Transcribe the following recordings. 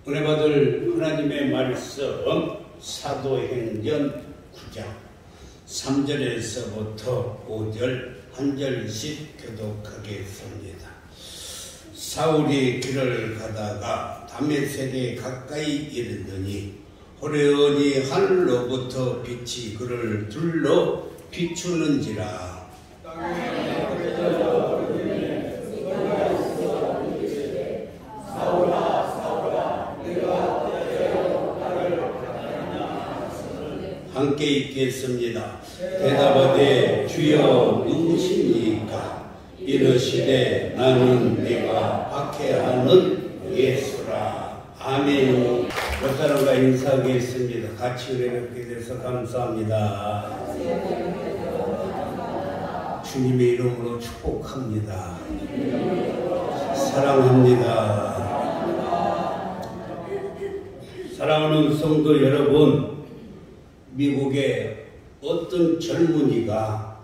은혜 받을 하나님의 말씀 사도행전 9장 3절에서부터 5절 한 절씩 교독하겠습니다. 사울이 길을 가다가 다메섹에 가까이 이르더니 호련히 하늘로부터 빛이 그를 둘러 비추는지라. 함께 읽겠습니다. 대답하되 주여 누구십니까? 이르시되 나는 내가 박해하는 예수라. 아멘. 몇 사람과 인사하겠습니다. 같이 은혜 뵙게 돼서 감사합니다. 주님의 이름으로 축복합니다. 사랑합니다. 사랑하는 성도 여러분, 미국의 어떤 젊은이가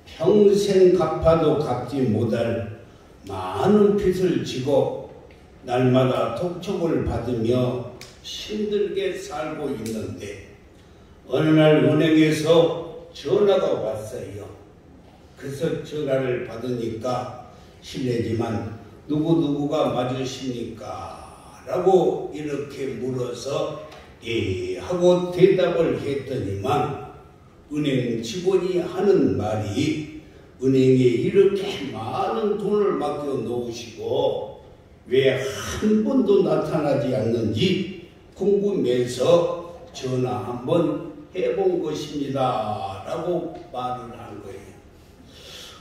평생 갚아도 갚지 못할 많은 빚을 지고 날마다 독촉을 받으며 힘들게 살고 있는데 어느 날 은행에서 전화가 왔어요. 그래서 전화를 받으니까 실례지만 누구누구가 맞으십니까? 라고 이렇게 물어서 예 하고 대답을 했더니만 은행 직원이 하는 말이 은행에 이렇게 많은 돈을 맡겨 놓으시고 왜 한 번도 나타나지 않는지 궁금해서 전화 한번 해본 것입니다 라고 말을 한 거예요.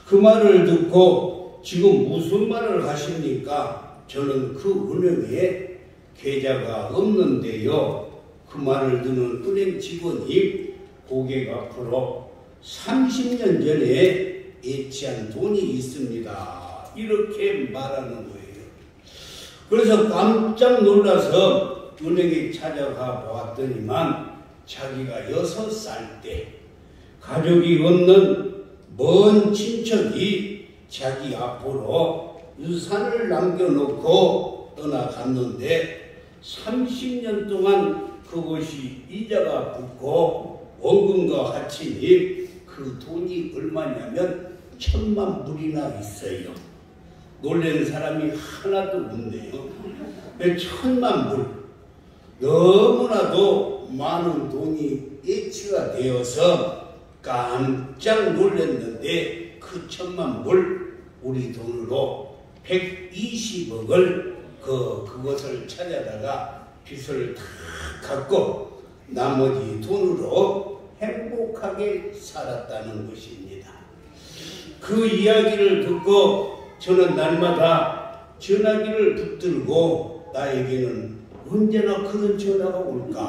그 말을 듣고 지금 무슨 말을 하십니까? 저는 그 은행에 계좌가 없는데요. 그 말을 듣는 은행 직원이 고객 앞으로 30년 전에 예치한 돈이 있습니다. 이렇게 말하는 거예요. 그래서 깜짝 놀라서 은행에 찾아가 보았더니만 자기가 6살 때 가족이 없는 먼 친척이 자기 앞으로 유산을 남겨놓고 떠나갔는데 30년 동안 그것이 이자가 붙고 원금과 합치니 그 돈이 얼마냐면 1000만 불이나 있어요. 놀라는 사람이 하나도 없네요. 1000만 불. 너무나도 많은 돈이 예치가 되어서 깜짝 놀랐는데 그 1000만 불 우리 돈으로 120억을 그것을 찾아다가 빚을 다 갚고 나머지 돈으로 행복하게 살았다는 것입니다. 그 이야기를 듣고 저는 날마다 전화기를 붙들고 나에게는 언제나 그런 전화가 올까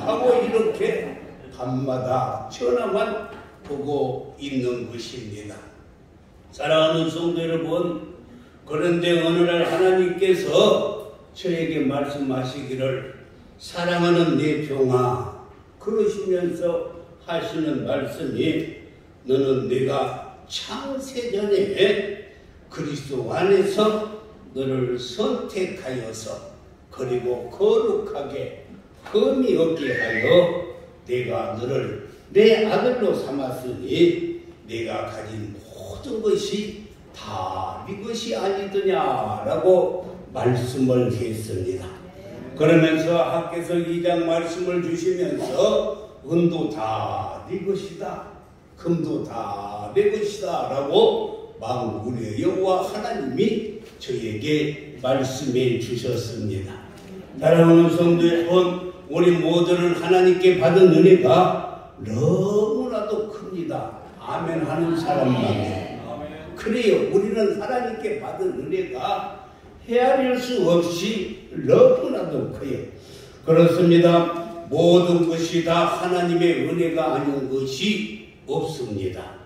하고 이렇게 밤마다 전화만 보고 있는 것입니다. 사랑하는 성도 여러분, 그런데 어느 날 하나님께서 저에게 말씀하시기를 사랑하는 내 종아, 그러시면서 하시는 말씀이 너는 내가 창세전에 그리스도 안에서 너를 선택하여서 그리고 거룩하게 흠이 없게 하여 내가 너를 내 아들로 삼았으니 내가 가진 모든 것이 다 네 것이 아니더냐라고 말씀을 했습니다. 그러면서 학개서 2장 말씀을 주시면서 은도 다 네 것이다, 금도 다 네 것이다 라고 만군의 여호와 하나님이 저에게 말씀해 주셨습니다. 사랑하는 성도 여러분, 우리 모두를 하나님께 받은 은혜가 너무나도 큽니다. 아멘 하는 사람만. 그래요. 우리는 하나님께 받은 은혜가 헤아릴 수 없이 너무나도 커요. 그렇습니다. 모든 것이 다 하나님의 은혜가 아닌 것이 없습니다.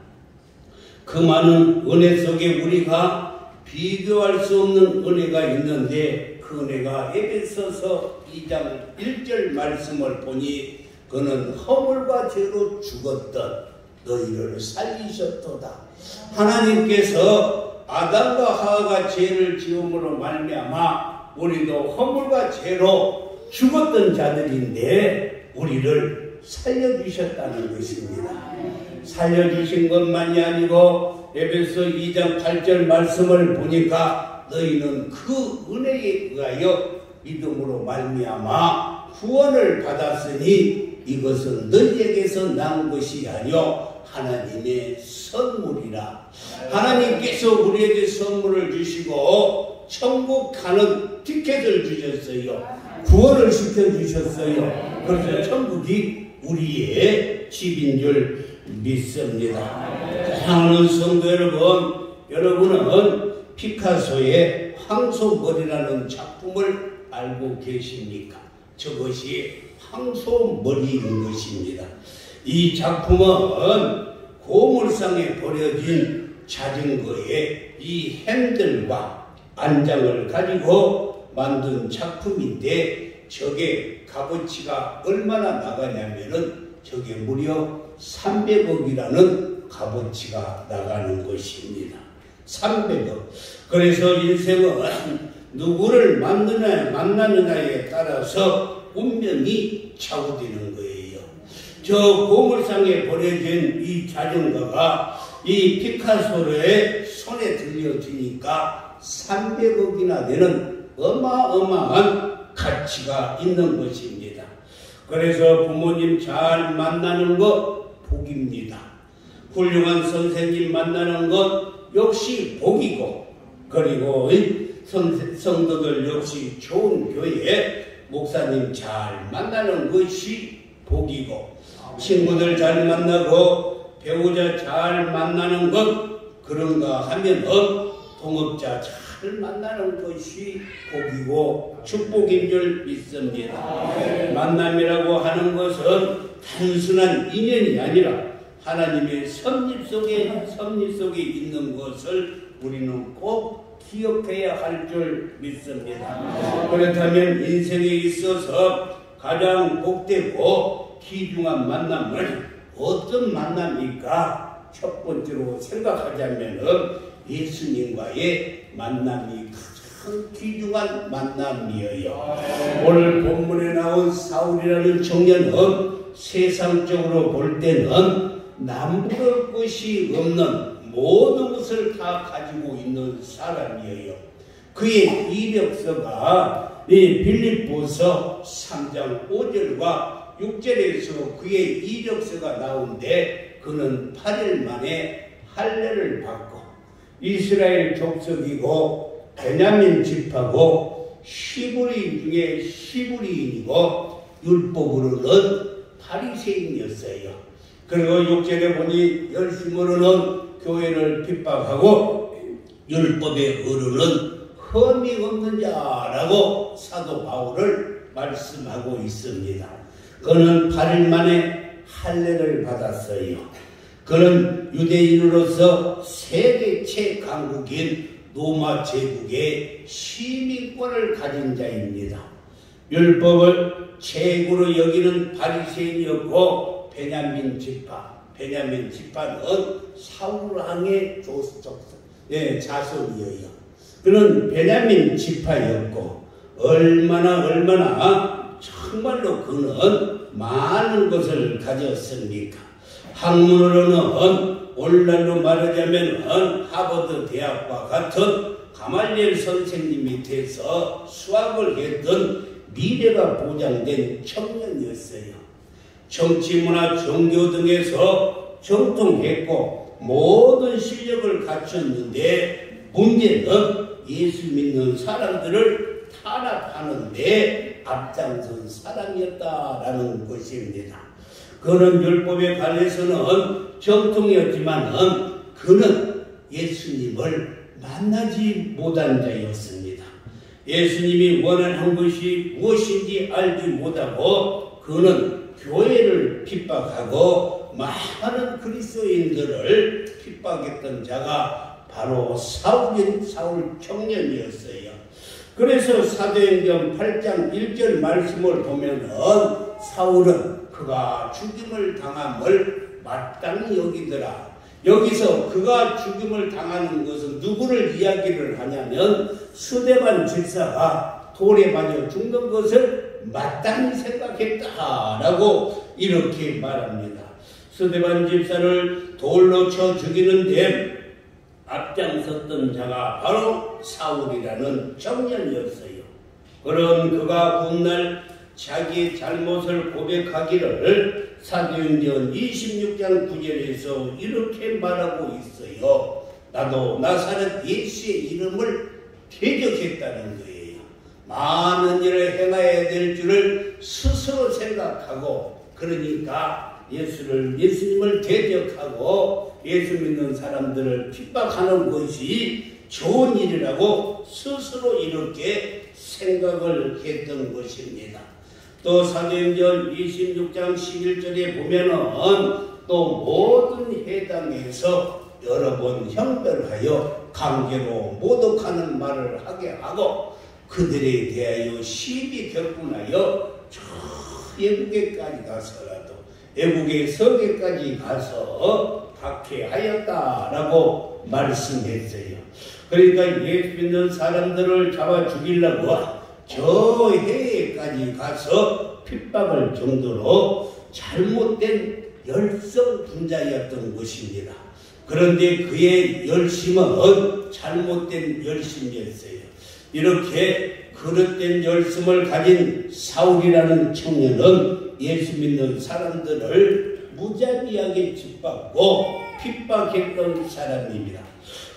그 많은 은혜 속에 우리가 비교할 수 없는 은혜가 있는데 그 은혜가 에베소서 2장 1절 말씀을 보니 그는 허물과 죄로 죽었던 너희를 살리셨도다. 하나님께서 아담과 하와가 죄를 지음으로 말미암아 우리도 허물과 죄로 죽었던 자들인데 우리를 살려주셨다는 것입니다. 살려주신 것만이 아니고 에베소 2장 8절 말씀을 보니까 너희는 그 은혜에 의하여 믿음으로 말미암아 구원을 받았으니 이것은 너희에게서 난 것이 아니요 하나님의 선물이라. 하나님께서 우리에게 선물을 주시고 천국 가는 티켓을 주셨어요. 구원을 시켜주셨어요. 그래서 천국이 우리의 집인 줄 믿습니다. 사랑하는 성도 여러분, 여러분은 피카소의 황소머리라는 작품을 알고 계십니까? 저것이 황소머리인 것입니다. 이 작품은 고물상에 버려진 자전거의 이 핸들과 안장을 가지고 만든 작품인데 저게 값어치가 얼마나 나가냐면은 저게 무려 300억이라는 값어치가 나가는 것입니다. 300억. 그래서 인생은 누구를 만나느냐에 따라서 운명이 좌우되는 거예요. 저 고물상에 버려진 이 자전거가 이 피카소의 손에 들려지니까 300억이나 되는 어마어마한 가치가 있는 것입니다. 그래서 부모님 잘 만나는 것 복입니다. 훌륭한 선생님 만나는 것 역시 복이고, 그리고 성도들 역시 좋은 교회 목사님 잘 만나는 것이 복이고, 친구들 잘 만나고 배우자 잘 만나는 것 그런가 하면 동업자 잘 만나는 것이 복이고 축복인 줄 믿습니다. 만남이라고 하는 것은 단순한 인연이 아니라 하나님의 섭리 속에 있는 것을 우리는 꼭 기억해야 할 줄 믿습니다. 그렇다면 인생에 있어서 가장 복되고 귀중한 만남은 어떤 만남일까? 첫 번째로 생각하자면 예수님과의 만남이 가장 귀중한 만남이에요. 오늘 본문에 나온 사울이라는 청년은 세상적으로 볼 때는 남부를 것이 없는 모든 것을 다 가지고 있는 사람이에요. 그의 이력서가 빌립보서 3장 5절과 6절에서 그의 이력서가 나오는데 그는 8일 만에 할례를 받고 이스라엘 족속이고 베냐민 지파고 시브리인 중에 시브리인이고 율법으로는 바리새인이었어요. 그리고 6절에 보니 열심으로는 교회를 핍박하고 율법의 어른은 흠이 없는 자라고 사도 바울을 말씀하고 있습니다. 그는 8일 만에 할례를 받았어요. 그는 유대인으로서 세계 강국인 로마 제국의 시민권을 가진 자입니다. 율법을 최고로 여기는 바리새인이었고 베냐민 지파는 사울 왕의 자손이에요. 그는 베냐민 지파였고 얼마나 정말로 그는 많은 것을 가졌습니까? 학문으로는 오늘날로 말하자면 하버드 대학과 같은 가말리엘 선생님 밑에서 수학을 했던 미래가 보장된 청년이었어요. 정치, 문화, 종교 등에서 정통했고 모든 실력을 갖췄는데 문제는 예수 믿는 사람들을 탄압하는 데 앞장선 사람이었다라는 것입니다. 그는 율법에 관해서는 정통이었지만 그는 예수님을 만나지 못한 자였습니다. 예수님이 원하는 것이 무엇인지 알지 못하고 그는 교회를 핍박하고 많은 그리스도인들을 핍박했던 자가 바로 사울 청년이었어요. 그래서 사도행전 8장 1절 말씀을 보면은 사울은 그가 죽임을 당함을 마땅히 여기더라. 여기서 그가 죽임을 당하는 것은 누구를 이야기를 하냐면 스데반 집사가 돌에 맞아 죽는 것을 마땅히 생각했다라고 이렇게 말합니다. 스데반 집사를 돌로 쳐 죽이는데 앞장섰던 자가 바로 사울이라는 청년이었어요. 그런 그가 훗날 자기의 잘못을 고백하기를 사도행전 26장 9절에서 이렇게 말하고 있어요. 나도 나사렛 예수의 이름을 대적했다는 거예요. 많은 일을 행해야 될 줄을 스스로 생각하고, 그러니까 예수님을 대적하고 예수 믿는 사람들을 핍박하는 것이 좋은 일이라고 스스로 이렇게 생각을 했던 것입니다. 또 사도행전 26장 11절에 보면은 또 모든 회당에서 여러 번 형별하여 강제로 모독하는 말을 하게 하고 그들에 대하여 시비 격분하여 저 애국에까지 가서라도 애국의 서계까지 가서 박해하였다라고 말씀했어요. 그러니까 예수 믿는 사람들을 잡아 죽이려고 저 해에까지 가서 핍박할 정도로 잘못된 열성 분자였던 것입니다. 그런데 그의 열심은 잘못된 열심이었어요. 이렇게 그릇된 열심을 가진 사울이라는 청년은 예수 믿는 사람들을 무자비하게 짓밟고 핍박했던 사람입니다.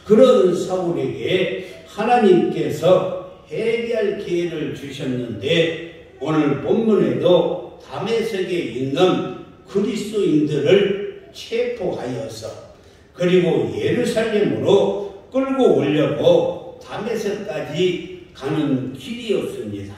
그런 사울에게 하나님께서 회개할 기회를 주셨는데 오늘 본문에도 다메섹에 있는 그리스도인들을 체포하여서 그리고 예루살렘으로 끌고 오려고 다메섹까지 가는 길이었습니다.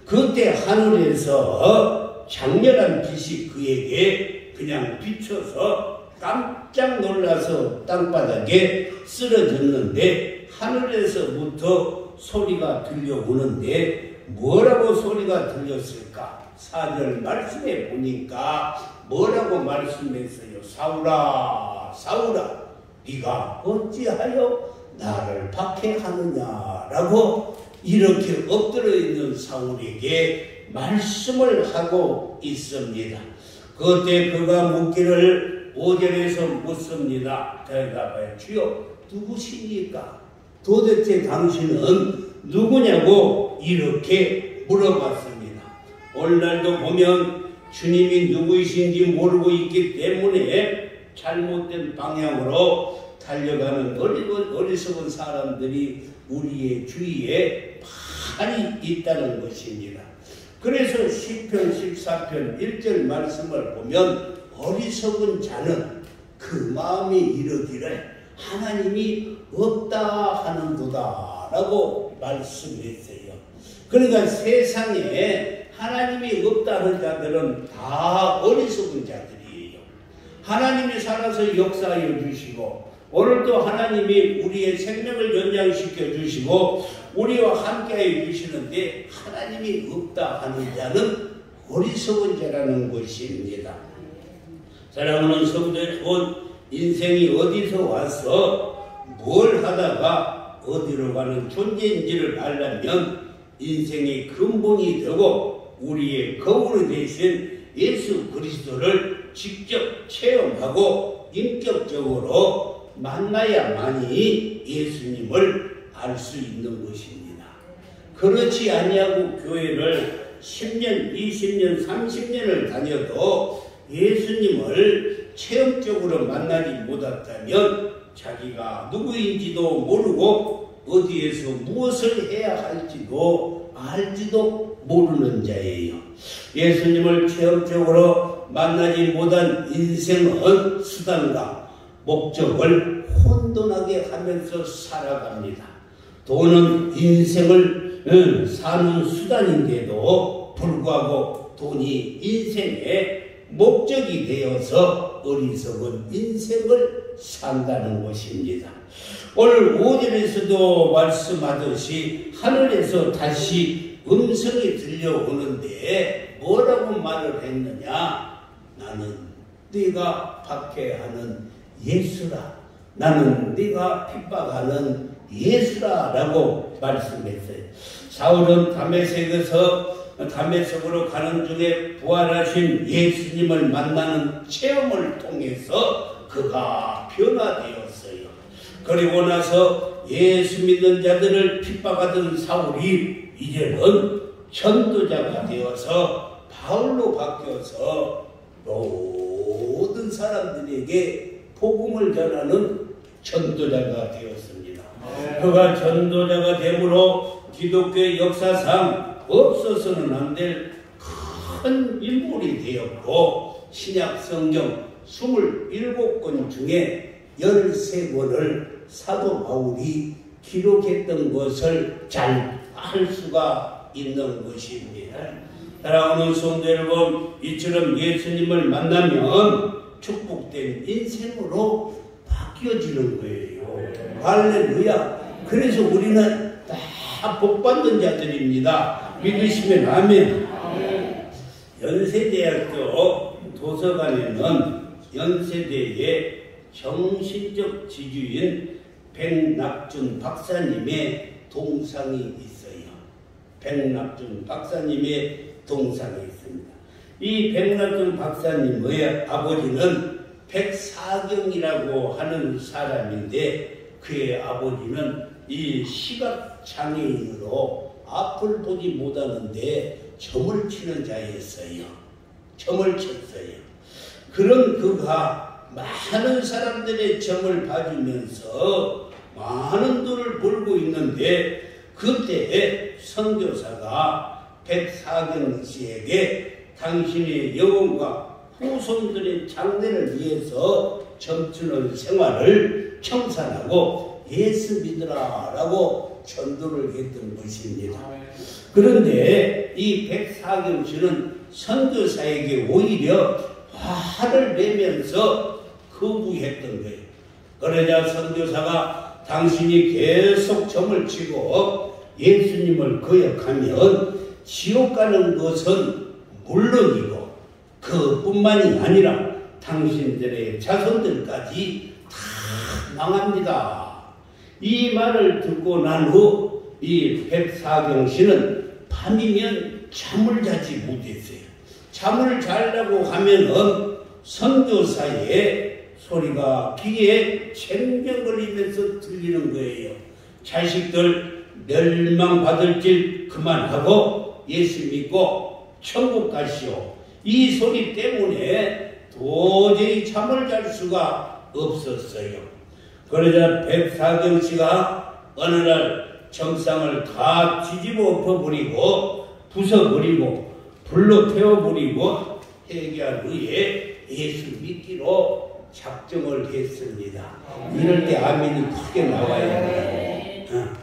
그때 하늘에서 장렬한 빛이 그에게 그냥 비춰서 깜짝 놀라서 땅바닥에 쓰러졌는데 하늘에서부터 소리가 들려오는데 뭐라고 소리가 들렸을까? 4절 말씀해 보니까 뭐라고 말씀했어요? 사울아 사울아 네가 어찌하여 나를 박해하느냐라고 이렇게 엎드려 있는 사울에게 말씀을 하고 있습니다. 그때 그가 묻기를 5절에서 묻습니다. 대답하여 주여 누구십니까? 도대체 당신은 누구냐고 이렇게 물어봤습니다. 오늘날도 보면 주님이 누구이신지 모르고 있기 때문에 잘못된 방향으로 달려가는 어리석은 사람들이 우리의 주위에 많이 있다는 것입니다. 그래서 시편 14편 1절 말씀을 보면 어리석은 자는 그 마음이 이르기를 하나님이 없다 하는도다 라고 말씀했어요. 그러니까 세상에 하나님이 없다 하는 자들은 다 어리석은 자들이에요. 하나님이 살아서 역사하여 주시고 오늘도 하나님이 우리의 생명을 연장시켜 주시고 우리와 함께하여 주시는데 하나님이 없다 하는 자는 어리석은 자라는 것입니다. 사랑하는 성도 여러분, 인생이 어디서 와서 뭘 하다가 어디로 가는 존재인지를 알려면 인생의 근본이 되고 우리의 거울이 되신 예수 그리스도를 직접 체험하고 인격적으로 만나야만이 예수님을 알 수 있는 것입니다. 그렇지 아니하고 교회를 10년, 20년, 30년을 다녀도 예수님을 체험적으로 만나지 못했다면 자기가 누구인지도 모르고 어디에서 무엇을 해야 할지도 알지도 모르는 자예요. 예수님을 체험적으로 만나지 못한 인생은 수단과 목적을 혼돈하게 하면서 살아갑니다. 돈은 인생을 사는 수단인데도 불구하고 돈이 인생의 목적이 되어서 어리석은 인생을 산다는 것입니다. 오늘 5절에서도 말씀하듯이 하늘에서 다시 음성이 들려오는데 뭐라고 말을 했느냐? 나는 네가 박해하는 예수라. 나는 네가 핍박하는 예수라 라고 말씀했어요. 사울은 다메섹으로 가는 중에 부활하신 예수님을 만나는 체험을 통해서 그가 변화되었어요. 그리고 나서 예수 믿는 자들을 핍박하던 사울이 이제는 전도자가 되어서 바울로 바뀌어서 모든 사람들에게 복음을 전하는 전도자가 되었습니다. 그가 전도자가 되므로 기독교의 역사상 없어서는 안 될 큰 인물이 되었고, 신약 성경 27권 중에 13권을 사도 바울이 기록했던 것을 잘 알 수가 있는 것입니다. 사랑하는 성도 여러분, 이처럼 예수님을 만나면 축복된 인생으로 바뀌어지는 거예요. 할렐루야. 그래서 우리는 다 복받는 자들입니다. 믿으시면 아멘. 연세대학교 도서관에는 연세대의 정신적 지주인 백낙준 박사님의 동상이 있어요. 백낙준 박사님의 동상이 있습니다. 이 백낙준 박사님의 아버지는 백사경이라고 하는 사람인데, 그의 아버지는 이 시각장애인으로 앞을 보지 못하는데 점을 치는 자였어요. 점을 쳤어요. 그런 그가 많은 사람들의 점을 봐주면서 많은 돈을 벌고 있는데, 그때 선교사가 백사경 씨에게 당신의 영혼과 후손들의 장래를 위해서 점치는 생활을 청산하고 예수 믿으라 라고 전도를 했던 것입니다. 그런데 이 백사경 씨는 선교사에게 오히려 화를 내면서 거부했던 거예요. 그러자 선교사가 당신이 계속 점을 치고 예수님을 거역하면 지옥 가는 것은 물론이고 그뿐만이 아니라 당신들의 자손들까지 다 망합니다. 이 말을 듣고 난 후 이 백사경 씨는 밤이면 잠을 자지 못했어요. 잠을 자려고 하면은 선교사의 소리가 귀에 쟁쟁거리면서 들리는 거예요. 자식들 멸망받을 길 그만하고 예수 믿고 천국 가시오. 이 소리 때문에 도저히 잠을 잘 수가 없었어요. 그러자 백사경 씨가 어느 날 정상을 다 뒤집어 엎어버리고 부숴버리고 불로 태워버리고 회개한 후에 예수 믿기로 작정을 했습니다. 이럴 때 아멘이 크게 나와야 합니다.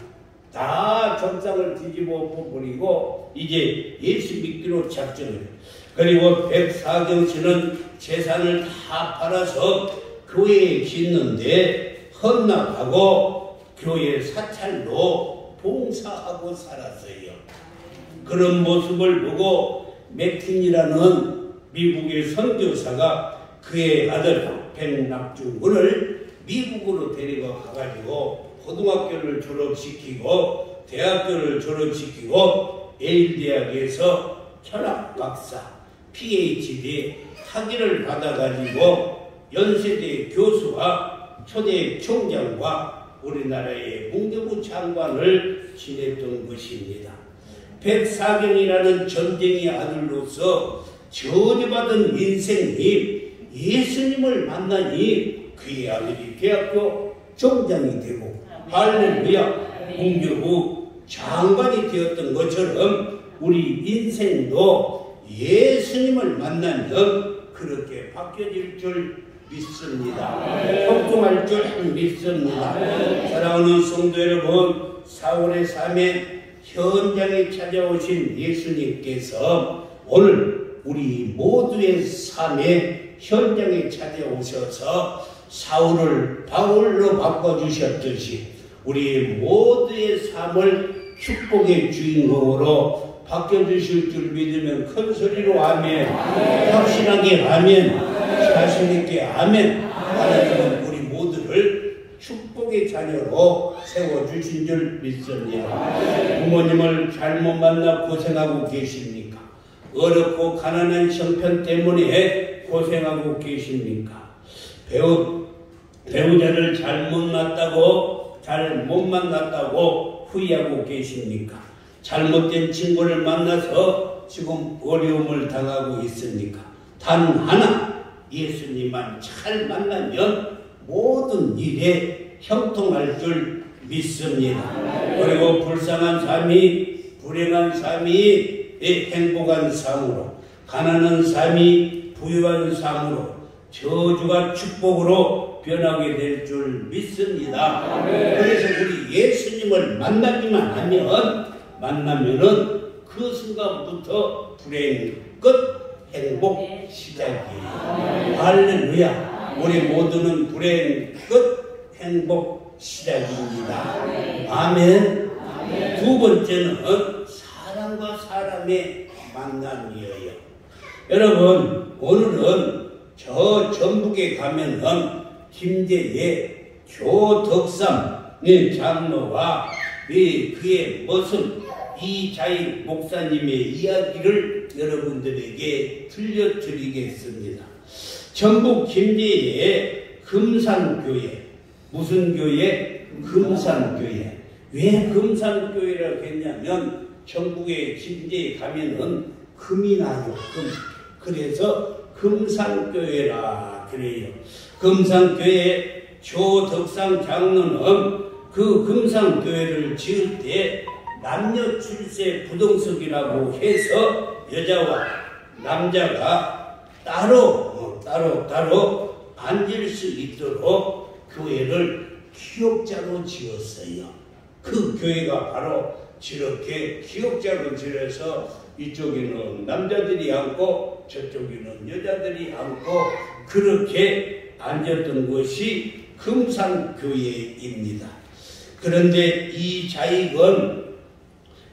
다 정상을 뒤집어 엎어버리고 이제 예수 믿기로 작정을 해요. 그리고 백사경 씨는 재산을 다 팔아서 교회에 짓는데 헌납하고 교회 사찰로 봉사하고 살았어요. 그런 모습을 보고 맥킨이라는 미국의 선교사가 그의 아들 백낙준 군을 미국으로 데리고 가가지고 고등학교를 졸업시키고 대학교를 졸업시키고 예일 대학에서 철학 박사 PhD 학위를 받아가지고 연세대 교수와 초대 총장과 우리나라의 문교부 장관을 지냈던 것입니다. 백사경이라는 전쟁의 아들로서 저주받은 인생이 예수님을 만나니 그의 아들이 대학교 총장이 되고 할렐루야 문교부 장관이 되었던 것처럼 우리 인생도 예수님을 만나면 그렇게 바뀌어질 줄 믿습니다. 형통할 줄 믿습니다. 사랑하는 성도 여러분, 사울의 삶의 현장에 찾아오신 예수님께서 오늘 우리 모두의 삶의 현장에 찾아오셔서 사울을 바울로 바꿔주셨듯이 우리 모두의 삶을 축복의 주인공으로 바뀌어주실 줄 믿으면 큰 소리로 아멘, 확신하게 아멘, 자신있게 아멘. 하나님은 우리 모두를 축복의 자녀로 세워주신 줄 믿습니다. 부모님을 잘못 만나 고생하고 계십니까? 어렵고 가난한 형편 때문에 고생하고 계십니까? 배우자를 잘못 만났다고 후회하고 계십니까? 잘못된 친구를 만나서 지금 어려움을 당하고 있습니까? 단 하나, 예수님만 잘 만나면 모든 일에 형통할 줄 믿습니다. 그리고 불쌍한 삶이 불행한 삶이 행복한 삶으로, 가난한 삶이 부유한 삶으로, 저주가 축복으로 변하게 될 줄 믿습니다. 그래서 우리 예수님을 만나면은 그 순간부터 불행 끝, 행복 시작이에요. 할렐루야. 우리 모두는 불행 끝, 행복 시작입니다. 아멘. 두 번째는 사람과 사람의 만남이에요. 여러분, 오늘은 저 전북에 가면은 김제의 조덕삼 장로와 그의 모습 이자익 목사님의 이야기를 여러분들에게 들려드리겠습니다. 전북 김제의 금산교회, 무슨 교회? 금산교회. 왜 금산교회라고 했냐면 전북의 김제에 가면은 금이 나요. 그래서 금산교회라 그래요. 금산교회 조덕상 장로는 그 금산교회를 지을 때 남녀 출세 부동석이라고 해서 여자와 남자가 따로 앉을 수 있도록 교회를 기역자로 지었어요. 그 교회가 바로 저렇게 기역자로 지어서 이쪽에는 남자들이 앉고 저쪽에는 여자들이 앉고 그렇게 앉았던 것이 금산교회입니다. 그런데 이 자익은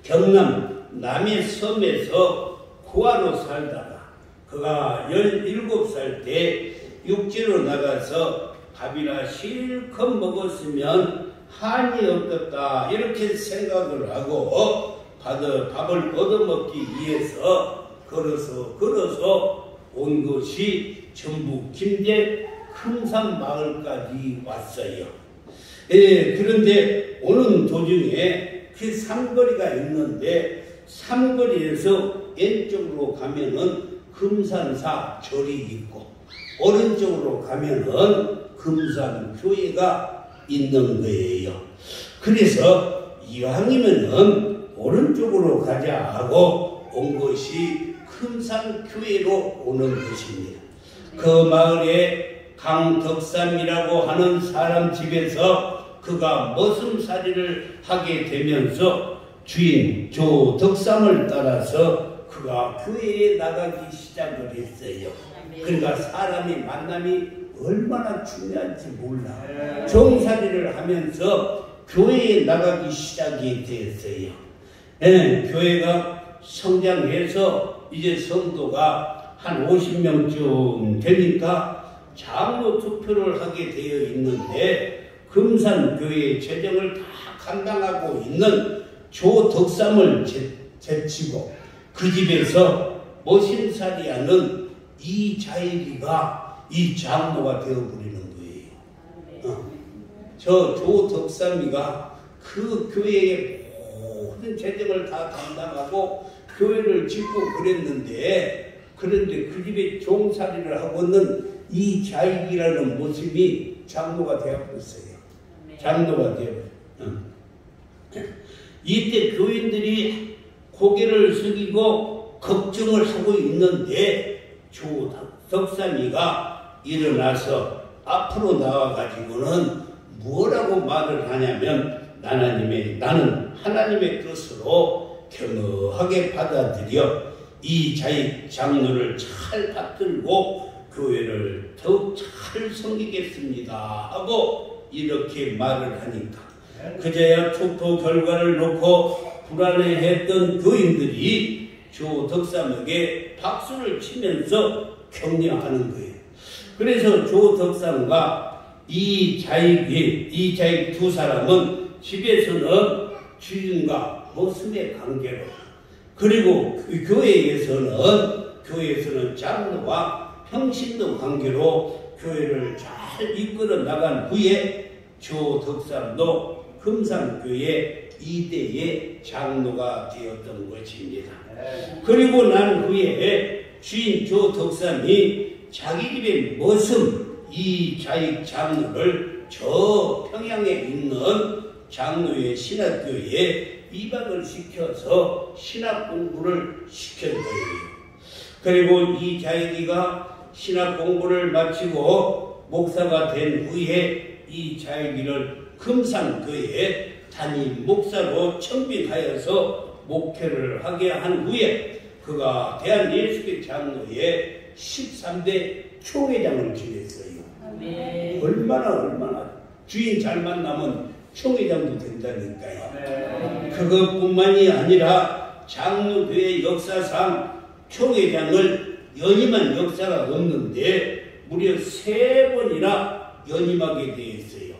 경남 남해섬에서 고아로 살다가 그가 17살 때 육지로 나가서 밥이나 실컷 먹었으면 한이 없겠다 이렇게 생각을 하고 밥을 얻어먹기 위해서 걸어서 온 것이 전북 김제 금산마을까지 왔어요. 그런데 오는 도중에 그 삼거리가 있는데 삼거리에서 왼쪽으로 가면은 금산사 절이 있고 오른쪽으로 가면은 금산교회가 있는 거예요. 그래서 이왕이면은 오른쪽으로 가자 하고 온 것이 금산교회로 오는 것입니다. 그 마을에 강덕삼이라고 하는 사람 집에서 그가 머슴살이를 하게 되면서 주인 조덕삼을 따라서 그가 교회에 나가기 시작을 했어요. 그러니까 사람이 만남이 얼마나 중요한지 몰라. 종살이를 하면서 교회에 나가기 시작이 됐어요. 교회가 성장해서 이제 성도가 한 50명쯤 되니까 장로 투표를 하게 되어 있는데 금산교회의 재정을 다 감당하고 있는 조덕삼을 제치고 그 집에서 머슴살이하는 이자익이가 이 장로가 되어버리는 거예요. 저 조덕삼이가 그 교회의 모든 재정을 다 감당하고 교회를 짓고 그랬는데 그런데 그 집에 종살이를 하고 있는 이 자익이라는 모습이 장로가 되어버렸어요. 장로가 되어버렸어요. 이때 교인들이 고개를 숙이고 걱정을 하고 있는데 조덕삼이가 일어나서 앞으로 나와가지고는 뭐라고 말을 하냐면 나는 하나님의 뜻으로 겸허하게 받아들여 이 자익 장로를 잘 받들고 교회를 더욱 잘 섬기겠습니다 하고 이렇게 말을 하니까 그제야 투표 결과를 놓고 불안해했던 교인들이 조덕삼에게 박수를 치면서 격려하는 거예요. 그래서 조덕삼과 이 자익 두 사람은 집에서는 주인과 모습의 관계로, 그리고 교회에서는 장로와 평신도 관계로 교회를 잘 이끌어 나간 후에 조덕삼도 금산교회 2대의 장로가 되었던 것입니다. 그리고 난 후에 주인 조덕삼이 자기 집에 머슴 이자익 장로를 저 평양에 있는 장로의 신학교에 입학을 시켜서 신학 공부를 시킨 거예요. 그리고 이자익이가 신학 공부를 마치고 목사가 된 후에 이자익이를 금산교회 담임 목사로 청빙하여서 목회를 하게 한 후에 그가 대한예수교 장로의 13대 총회장을 지냈어요. 얼마나 주인 잘 만나면 총회장도 된다니까요. 그것뿐만이 아니라 장로교회 역사상 총회장을 연임한 역사가 없는데 무려 3번이나 연임하게 되어 있어요.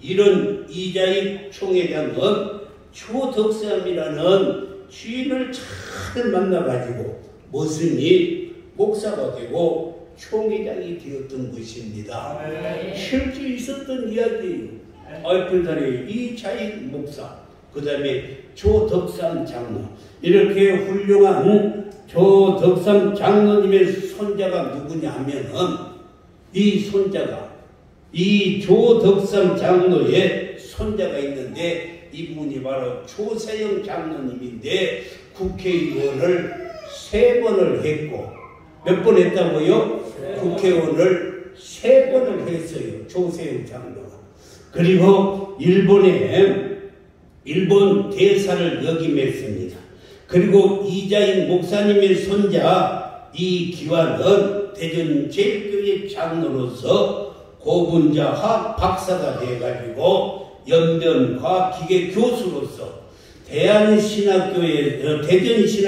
이런 이자익 총회장은 조덕삼이라는 주인을 잘 만나가지고 머슴이 목사가 되고 총회장이 되었던 것입니다. 실제 있었던 이야기예요. 알뜰산의 이자익 목사, 그 다음에 조덕삼 장로, 이렇게 훌륭한 조덕삼 장로님의 손자가 누구냐 하면은 이 손자가 이 조덕삼 장로의 손자가 있는데 이분이 바로 조세영 장로님인데 국회의원을 3번을 했고, 몇 번 했다고요? 국회의원을 3번을 했어요. 조세영 장로가. 그리고 일본 대사를 역임했습니다. 그리고 이자익 목사님의 손자 이기환은 대전 제일교회 장로로서 고분자학 박사가 돼가지고 연변과학기계 교수로서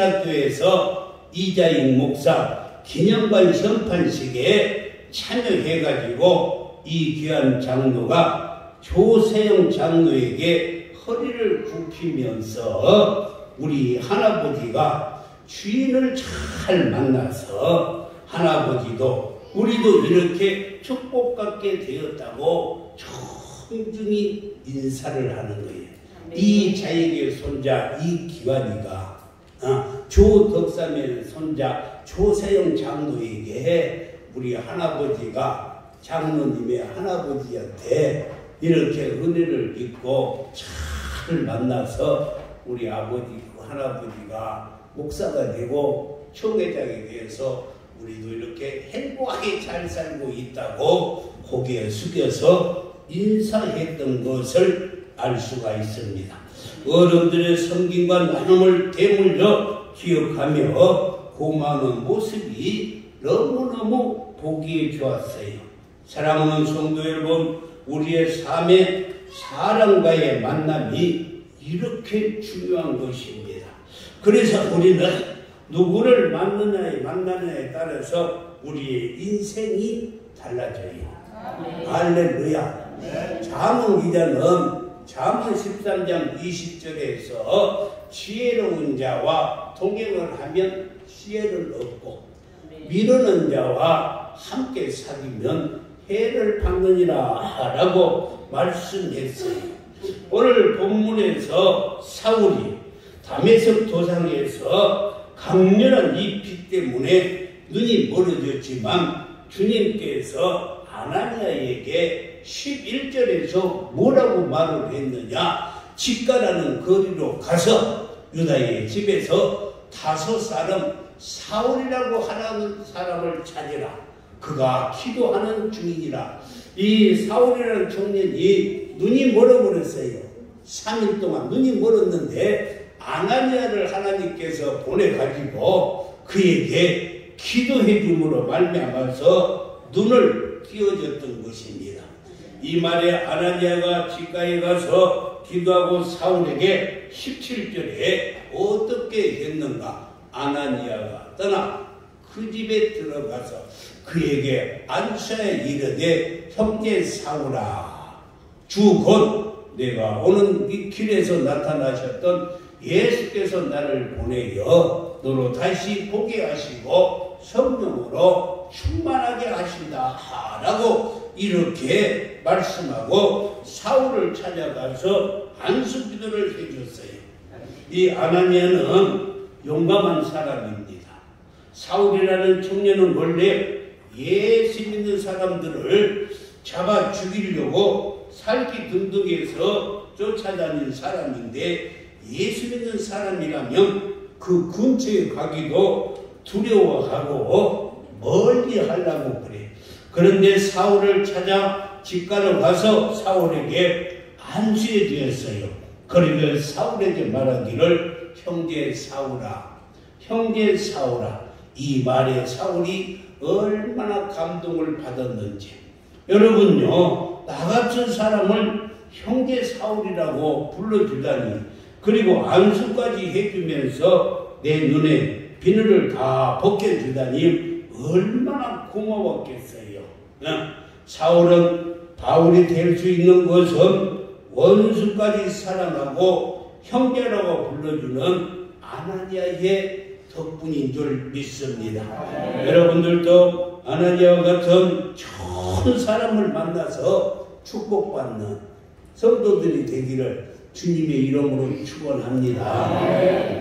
대전신학교에서 이자익 목사 기념관 현판식에 참여해가지고 이귀한 장로가 조세영 장로에게 허리를 굽히면서 우리 할아버지가 주인을 잘 만나서 할아버지도 우리도 이렇게 축복받게 되었다고 청중히 인사를 하는 거예요. 이 자익의 손자 이기환이가 조덕삼의 손자 조세영 장로에게 우리 할아버지가 장로님의 할아버지한테 이렇게 은혜를 입고 잘 만나서 우리 아버지 할아버지가 목사가 되고 총회장에 대해서 우리도 이렇게 행복하게 잘 살고 있다고 고개 숙여서 인사했던 것을 알 수가 있습니다. 어른들의 섬김과 나눔을 되물려 기억하며 고마운 모습이 너무너무 보기에 좋았어요. 사랑하는 성도 여러분, 우리의 삶에 사람과의 만남이 이렇게 중요한 것입니다. 그래서 우리는 누구를 만나느냐에 따라서 우리의 인생이 달라져요. 할렐루야. 잠언 기자는 잠언 13장 20절에서 지혜로운 자와 동행을 하면 지혜를 얻고 미루는 자와 함께 사귀면 해를 받느니라 라고 말씀했어요. 오늘 본문에서 사울이 다메섹 도상에서 강렬한 이 빛 때문에 눈이 멀어졌지만 주님께서 아나니아에게 11절에서 뭐라고 말을 했느냐? 집가라는 거리로 가서 유다의 집에서 5사람 사울이라고 하는 사람을 찾으라. 그가 기도하는 중이니라. 이 사울이라는 청년이 눈이 멀어버렸어요. 3일 동안 눈이 멀었는데 아나니아를 하나님께서 보내가지고 그에게 기도해 줌으로 말미암아서 눈을 띄워줬던 것입니다. 이 말에 아나니아가 집가에 가서 기도하고 사울에게 17절에 어떻게 했는가? 아나니아가 떠나 그 집에 들어가서 그에게 안수하여 이르되 형제 사울아 주 곧 내가 오는 이 길에서 나타나셨던 예수께서 나를 보내어 너로 다시 보게 하시고 성령으로 충만하게 하신다 라고 이렇게 말씀하고 사울을 찾아가서 안수기도를 해줬어요. 이 아나니아는 용감한 사람입니다. 사울이라는 청년은 원래 예수 믿는 사람들을 잡아 죽이려고 살기 등등해서 쫓아다닌 사람인데, 예수 믿는 사람이라면 그 근처에 가기도 두려워하고 멀리 하려고 그래. 그런데 사울을 찾아 집가로 가서 사울에게 안수해 주었어요. 그러면 사울에게 말하기를 형제 사울아, 형제 사울아. 이 말에 사울이 얼마나 감동을 받았는지. 여러분요, 나 같은 사람을 형제 사울이라고 불러주다니, 그리고 안수까지 해주면서 내 눈에 비늘을 다 벗겨주다니 얼마나 고마웠겠어요. 사울은 바울이 될 수 있는 것은 원수까지 사랑하고 형제라고 불러주는 아나니아의 덕분인 줄 믿습니다. 여러분들도 아나니아와 같은 좋은 사람을 만나서 축복받는 성도들이 되기를 주님의 이름으로 축원합니다.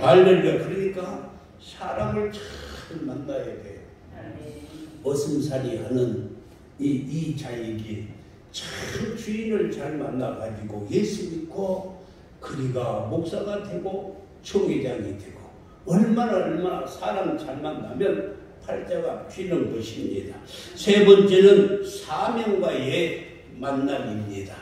할렐루야. 그러니까 사람을 잘 만나야 돼요. 머슴살이 하는 이 자에게 참 주인을 잘 만나가지고 예수 믿고 그리가 목사가 되고 총회장이 되고 얼마나 사람 잘 만나면 팔자가 피는 것입니다. 세 번째는 사명과의 만남입니다.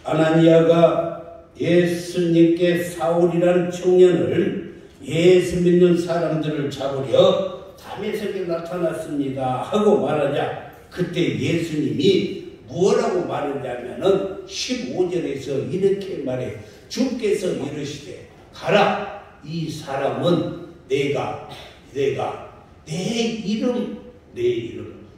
아나니아가 예수님께 사울이라는 청년을 예수 믿는 사람들을 잡으려 다메섹에 나타났습니다 하고 말하자, 그때 예수님이 무엇라고 말하냐면은 15절에서 이렇게 말해. 주께서 이르시되 가라, 이 사람은 내가 내 이름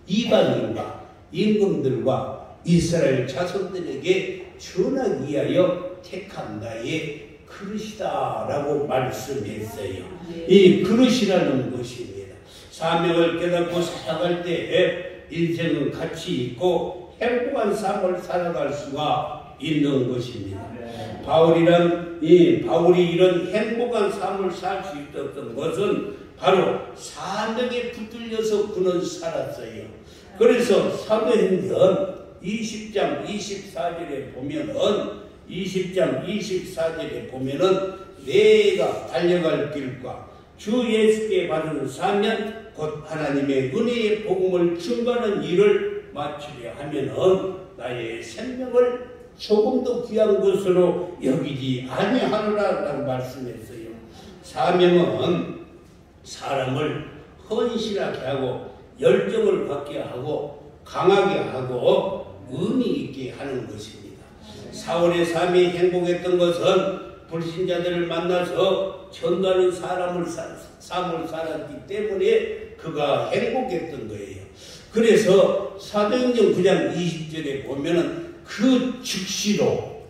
이방인과 임금들과 이스라엘 자손들에게 전하기 위하여 택한 나의 그릇이다 라고 말씀했어요. 이 그릇이라는 것입니다. 사명을 깨닫고 살아갈 때 인생은 가치 있고 행복한 삶을 살아갈 수가 있는 것입니다. 바울이 이런 행복한 삶을 살 수 있었던 것은 바로 사명에 붙들려서 그는 살았어요. 그래서 사도행전 20장 24절에 보면은 내가 달려갈 길과 주 예수께 받은 사명 곧 하나님의 은혜의 복음을 증거하는 일을 마치려 하면은 나의 생명을 조금도 귀한 것으로 여기지 아니하노라라고 말씀했어요. 사명은 사람을 헌신하게 하고 열정을 갖게 하고 강하게 하고 의미 있게 하는 것입니다. 사울의 삶이 행복했던 것은 불신자들을 만나서 전도하는 삶을 살았기 때문에 그가 행복했던 거예요. 그래서 사도행전 9장 20절에 보면은 그 즉시로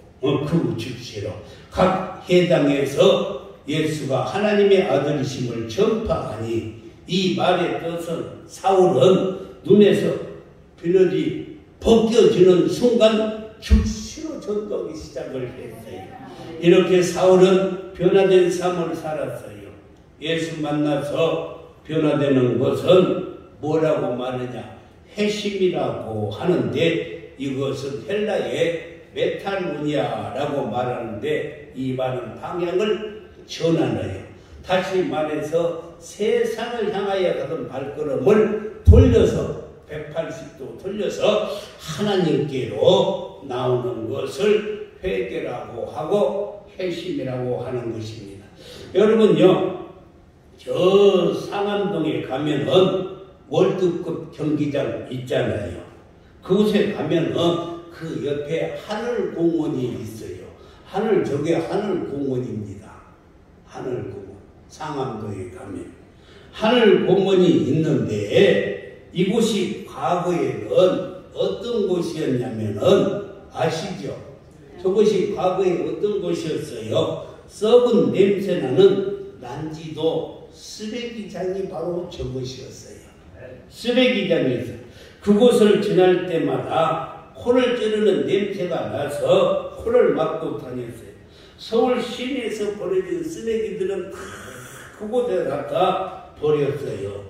각 해당에서 예수가 하나님의 아들이심을 전파하니, 이 말의 뜻은 사울은 눈에서 비늘이 벗겨지는 순간 즉시로 전도하기 시작을 했어요. 이렇게 사울은 변화된 삶을 살았어요. 예수 만나서 변화되는 것은 뭐라고 말하냐? 회심이라고 하는데, 이것은 헬라의 메탈모니아라고 말하는데, 이 말은 방향을 전환해요. 다시 말해서 세상을 향하여 가던 발걸음을 돌려서 180도 돌려서 하나님께로 나오는 것을 회개라고 하고 회심이라고 하는 것입니다. 여러분요, 저 상암동에 가면은 월드컵 경기장 있잖아요. 그곳에 가면은 그 옆에 하늘공원이 있어요. 저게 하늘공원입니다. 하늘공원. 상암동에 가면 하늘공원이 있는데, 이곳이 과거에는 어떤 곳이었냐면은 아시죠? 저것이 과거에 어떤 것이었어요? 썩은 냄새나는 난지도 쓰레기장이 바로 저것이었어요. 쓰레기장에서 그곳을 지날 때마다 코를 찌르는 냄새가 나서 코를 막고 다녔어요. 서울 시내에서 버려진 쓰레기들은 다 그곳에 갖다 버렸어요.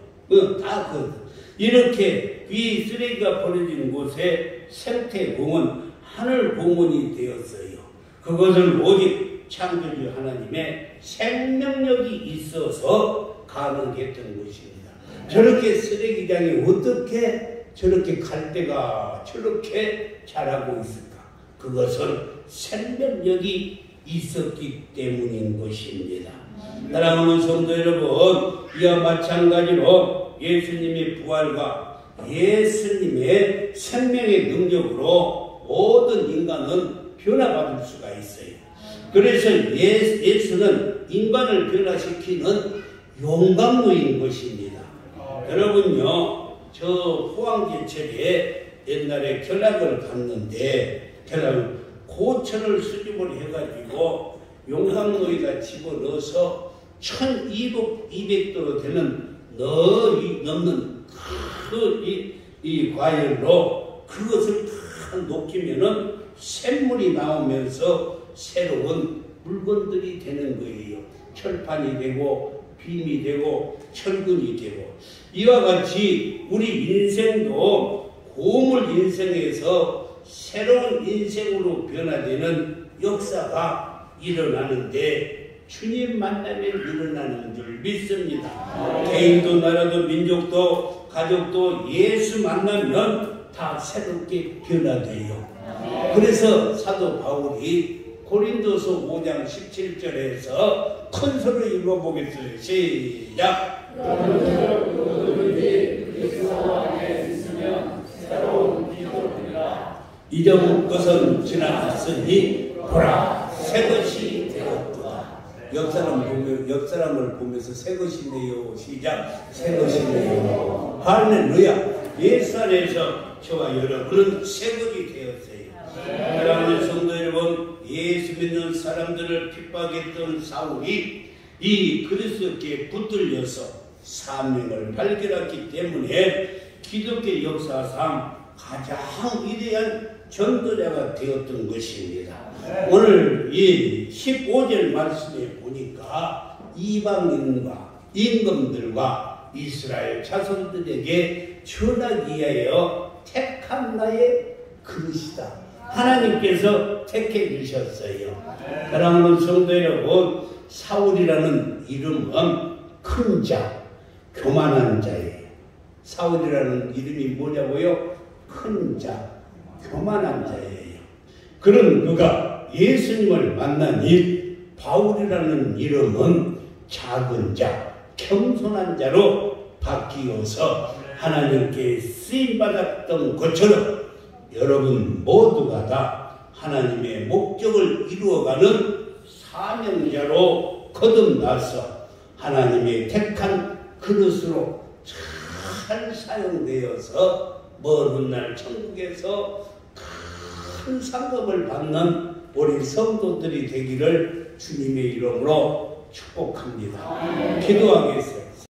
이렇게 이 쓰레기가 버려진 곳에 생태공원, 하늘공원이 되었어요. 그것은 오직 창조주 하나님의 생명력이 있어서 가능했던 것입니다. 저렇게 쓰레기장이 어떻게 저렇게 갈대가 저렇게 자라고 있을까? 그것은 생명력이 있었기 때문인 것입니다. 사랑하는 성도 여러분, 이와 마찬가지로 예수님의 부활과 예수님의 생명의 능력으로 모든 인간은 변화받을 수가 있어요. 그래서 예수는 인간을 변화시키는 용광로인 것입니다. 여러분요, 저 포항제철에 옛날에 결락을 갔는데 고철을 수집을 해가지고 용광로에다 집어넣어서 1200도로 되는 넘는 이 과일로 그것을 다 녹이면은 샘물이 나오면서 새로운 물건들이 되는 거예요. 철판이 되고 빔이 되고 철근이 되고, 이와 같이 우리 인생도 고물 인생에서 새로운 인생으로 변화되는 역사가 일어나는데 주님 만나면 일어나는 줄 믿습니다. 개인도 나라도 민족도 가족도 예수 만나면 다 새롭게 변화돼요. 그래서 사도 바울이 고린도서 5장 17절에서 큰 소리로 읽어보겠어요. 시작! 잊어본 것은 지나갔으니 보라 새것이 되었도다. 옆사람을 보면서 새것이네요. 시작! 새것이네요. 할렐루야! 예수 안에서 저와 여러분은 새것이 되었어요. 사랑하는 성도 여러분, 예수 믿는 사람들을 핍박했던 사울이 이 그리스도께 붙들려서 사명을 발견했기 때문에 기독교 역사상 가장 위대한 전도자가 되었던 것입니다. 오늘 이 15절 말씀에 보니까 이방인과 임금들과 이스라엘 자손들에게 전하기 위하여 택한 나의 그릇이다. 하나님께서 택해 주셨어요. 사랑하는 성도 여러분, 사울이라는 이름은 큰 자, 교만한 자예요. 사울이라는 이름이 뭐냐고요? 큰 자, 교만한 자예요. 그런 그가 예수님을 만나니 바울이라는 이름은 작은 자, 겸손한 자로 바뀌어서 하나님께 쓰임받았던 것처럼 여러분 모두가 다 하나님의 목적을 이루어가는 사명자로 거듭나서 하나님의 택한 그릇으로 잘 사용되어서 먼 훗날 천국에서 큰 상급을 받는 우리 성도들이 되기를 주님의 이름으로 축복합니다. 기도하겠어요.